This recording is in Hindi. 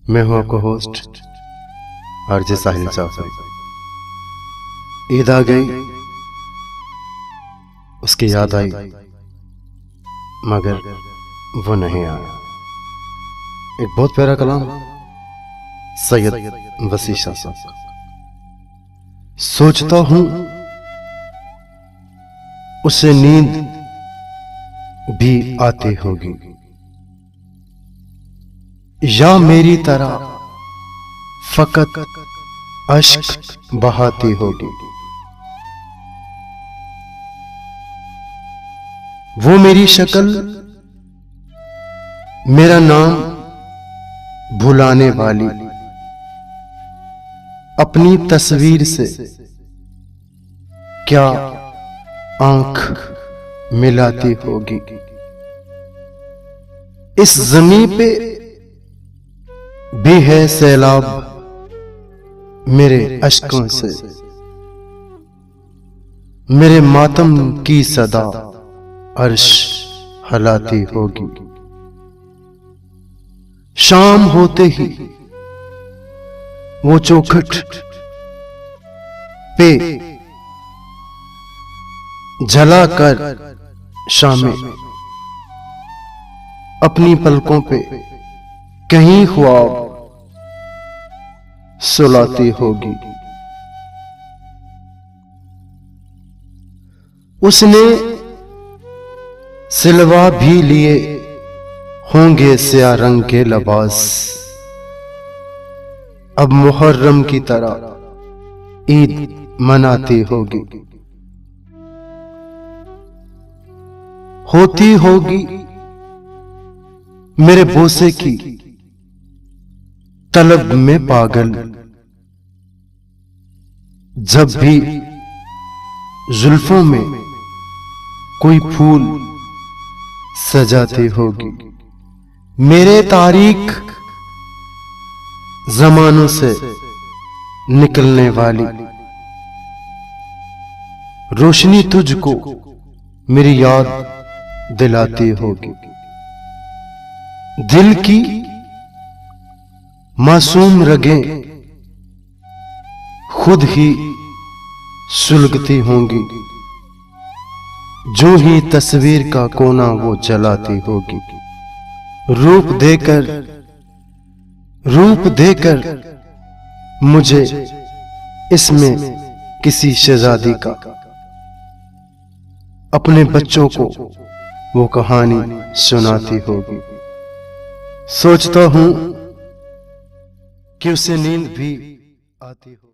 मैं हूं आपका होस्ट आरजे साहिल जाफरी। ईद आ गई, उसकी याद आई, मगर वो नहीं आया। एक बहुत प्यारा कलाम सैयद वसी शाह साहब। सोचता हूं उसे नींद भी आती होगी, या मेरी तरह फकत अश्क बहाती होगी। वो मेरी शक्ल, मेरा नाम भुलाने वाली, अपनी तस्वीर से क्या आंख मिलाती होगी। इस जमीन पे भी है सैलाब मेरे अश्कों से, मेरे मातम की सदा अर्श हलाती होगी। शाम होते ही वो चौखट पे जलाकर शामें अपनी पलकों पे कहीं ख्वाब सुलाती होगी। उसने सिलवा भी लिए होंगे स्या रंग के लिबास, अब मुहर्रम की तरह ईद मनाती होगी। होती होगी मेरे बोसे की तलब में पागल, जब भी जुल्फों में कोई फूल सजाती होगी। मेरे तारीख जमानों से निकलने वाली रोशनी तुझको मेरी याद दिलाती होगी। दिल की मासूम रगें खुद ही सुलगती होंगी, जो ही तस्वीर का कोना वो जलाती होगी। रूप देकर मुझे इसमें किसी शहजादी का, अपने बच्चों को वो कहानी सुनाती होगी। सोचता हूं कि उसे नींद भी आती हो।